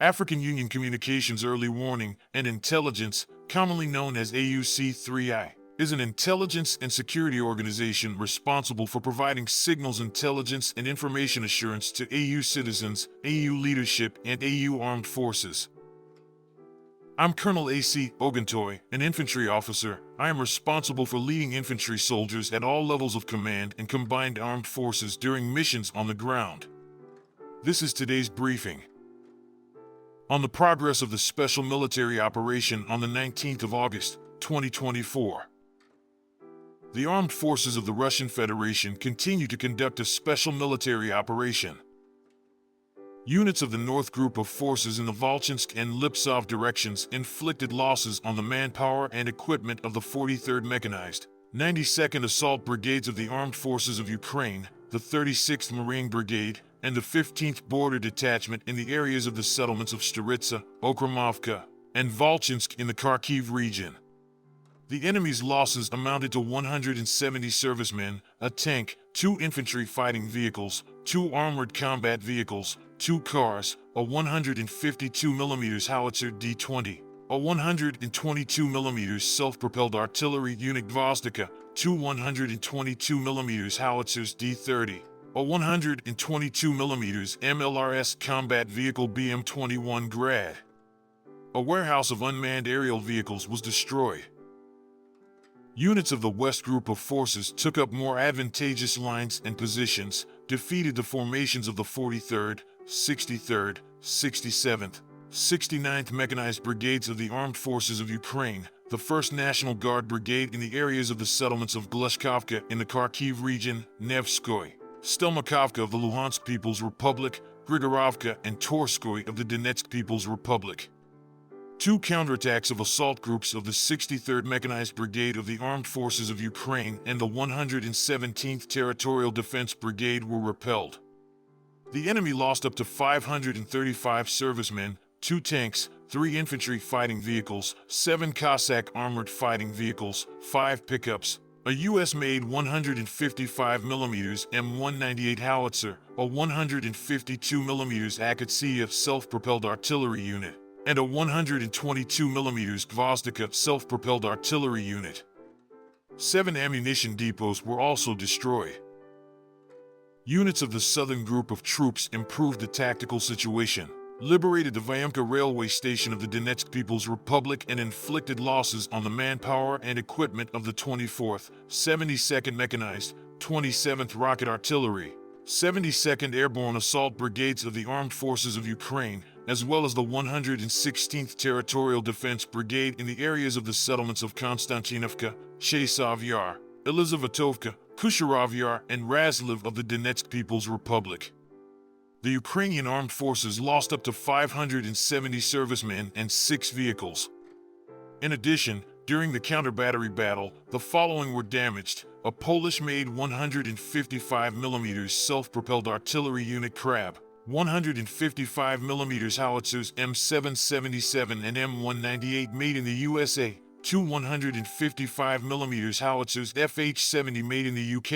African Union Communications Early Warning and Intelligence, commonly known as AUC3I, is an intelligence and security organization responsible for providing signals intelligence and information assurance to AU citizens, AU leadership, and AU armed forces. I'm Colonel A.C. Oguntoye, an infantry officer. I am responsible for leading infantry soldiers at all levels of command and combined armed forces during missions on the ground. This is today's briefing. On the progress of the special military operation on the 19th of August, 2024. The armed forces of the Russian Federation continue to conduct a special military operation. Units of the North Group of Forces in the Volchansk and Liptsov directions inflicted losses on the manpower and equipment of the 43rd Mechanized, 92nd Assault Brigades of the Armed Forces of Ukraine, the 36th Marine Brigade, and the 15th Border Detachment in the areas of the settlements of Staritsa, Okremovka, and Volchansk in the Kharkiv region. The enemy's losses amounted to 170 servicemen, a tank, 2 infantry fighting vehicles, 2 armored combat vehicles, 2 cars, a 152mm howitzer D-20, a 122mm self-propelled artillery unit Glushkovka, 2 122mm howitzers D-30, a 122mm MLRS combat vehicle BM-21 Grad. A warehouse of unmanned aerial vehicles was destroyed. Units of the West Group of Forces took up more advantageous lines and positions, defeated the formations of the 43rd, 63rd, 67th, 69th Mechanized Brigades of the Armed Forces of Ukraine, the 1st National Guard Brigade in the areas of the settlements of Glushkovka in the Kharkiv region, Nevskoy, Stelmakhovka of the Luhansk People's Republic, Grigorovka and Torskoy of the Donetsk People's Republic. 2 counterattacks of assault groups of the 63rd Mechanized Brigade of the Armed Forces of Ukraine and the 117th Territorial Defense Brigade were repelled. The enemy lost up to 535 servicemen, 2 tanks, 3 infantry fighting vehicles, 7 Cossack armored fighting vehicles, 5 pickups, a U.S.-made 155mm M198 howitzer, a 152mm Akatsia self-propelled artillery unit, and a 122mm Gvozdika self-propelled artillery unit. 7 ammunition depots were also destroyed. Units of the Southern Group of Troops improved the tactical situation, liberated the Vyemka railway station of the Donetsk People's Republic and inflicted losses on the manpower and equipment of the 24th, 72nd Mechanized, 27th Rocket Artillery, 72nd Airborne Assault Brigades of the Armed Forces of Ukraine, as well as the 116th Territorial Defense Brigade in the areas of the settlements of Konstantinovka, Chasov Yar, Elizavetovka, Kusharov Yar, and Razliv of the Donetsk People's Republic. The Ukrainian armed forces lost up to 570 servicemen and 6 vehicles. In addition, during the counter-battery battle, the following were damaged: a Polish-made 155mm self-propelled artillery unit Krab, 155mm howitzers M777 and M198 made in the USA, 2 155mm howitzers FH70 made in the UK,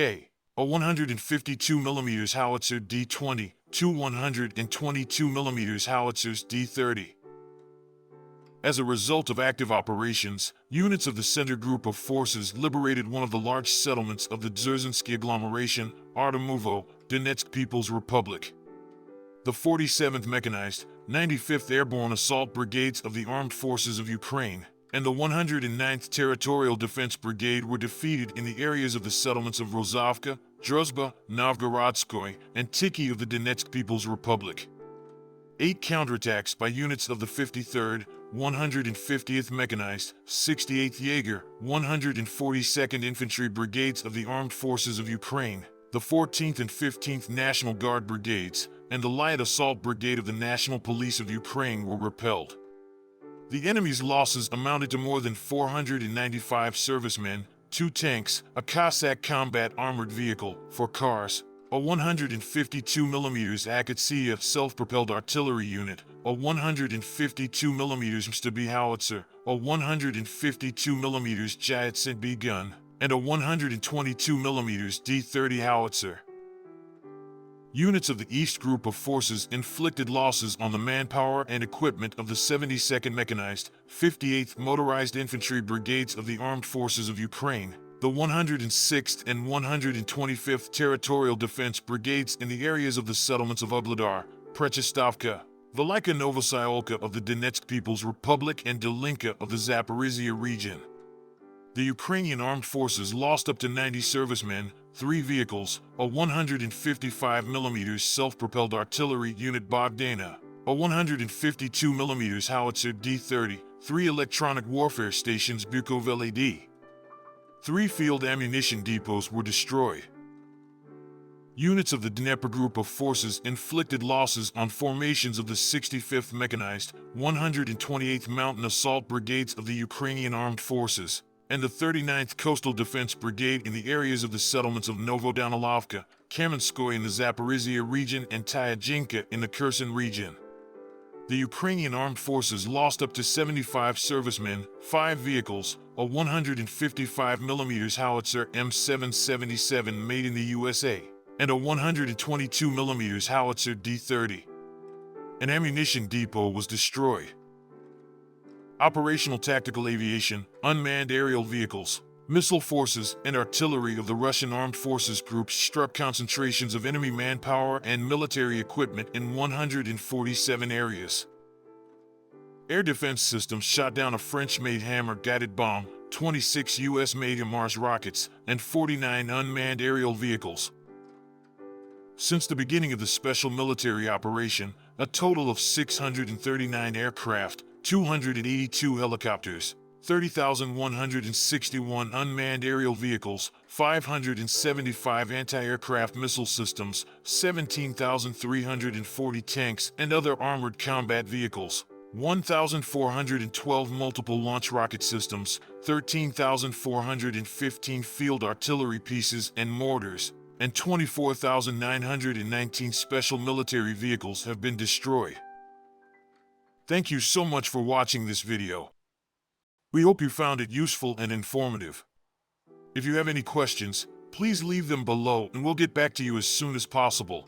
a 152mm howitzer D-20, 2 122mm howitzers D-30. As a result of active operations, units of the Center Group of Forces liberated one of the large settlements of the Dzerzhinsky agglomeration, Artemovo, Donetsk People's Republic. The 47th Mechanized, 95th Airborne Assault Brigades of the Armed Forces of Ukraine, and the 109th Territorial Defense Brigade were defeated in the areas of the settlements of Rozovka, Druzhba, Novgorodskoy, and Tiki of the Donetsk People's Republic. 8 counterattacks by units of the 53rd, 150th Mechanized, 68th Jaeger, 142nd Infantry Brigades of the Armed Forces of Ukraine, the 14th and 15th National Guard Brigades, and the Light Assault Brigade of the National Police of Ukraine were repelled. The enemy's losses amounted to more than 495 servicemen, 2 tanks, a Cossack combat armored vehicle, 4 cars, a 152mm Akatsia self-propelled artillery unit, a 152mm Stabi howitzer, a 152mm Jayatsin B gun, and a 122mm D-30 howitzer. Units of the East Group of Forces inflicted losses on the manpower and equipment of the 72nd Mechanized, 58th Motorized Infantry Brigades of the Armed Forces of Ukraine, the 106th and 125th Territorial Defense Brigades in the areas of the settlements of Ugledar, Prechestovka, Velika Novosyolka of the Donetsk People's Republic and Dolinka of the Zaporizhia region. The Ukrainian Armed Forces lost up to 90 servicemen, 3 vehicles, a 155mm self-propelled artillery unit Bogdana, a 152mm howitzer D-30, 3 electronic warfare stations Bukovely. 3 field ammunition depots were destroyed. Units of the Dnieper Group of Forces inflicted losses on formations of the 65th Mechanized, 128th Mountain Assault Brigades of the Ukrainian Armed Forces, and the 39th Coastal Defense Brigade in the areas of the settlements of Novodanilovka, Kamenskoye in the Zaporizhia region and Tyajinka in the Kherson region. The Ukrainian Armed Forces lost up to 75 servicemen, 5 vehicles, a 155mm howitzer M777 made in the USA, and a 122mm howitzer D-30. An ammunition depot was destroyed. Operational tactical aviation, unmanned aerial vehicles, missile forces, and artillery of the Russian Armed Forces groups struck concentrations of enemy manpower and military equipment in 147 areas. Air defense systems shot down a French-made Hammer-guided bomb, 26 U.S.-made HIMARS rockets, and 49 unmanned aerial vehicles. Since the beginning of the special military operation, a total of 639 aircraft, 282 helicopters, 30,161 unmanned aerial vehicles, 575 anti-aircraft missile systems, 17,340 tanks and other armored combat vehicles, 1,412 multiple launch rocket systems, 13,415 field artillery pieces and mortars, and 24,919 special military vehicles have been destroyed. Thank you so much for watching this video. We hope you found it useful and informative. If you have any questions, please leave them below and we'll get back to you as soon as possible.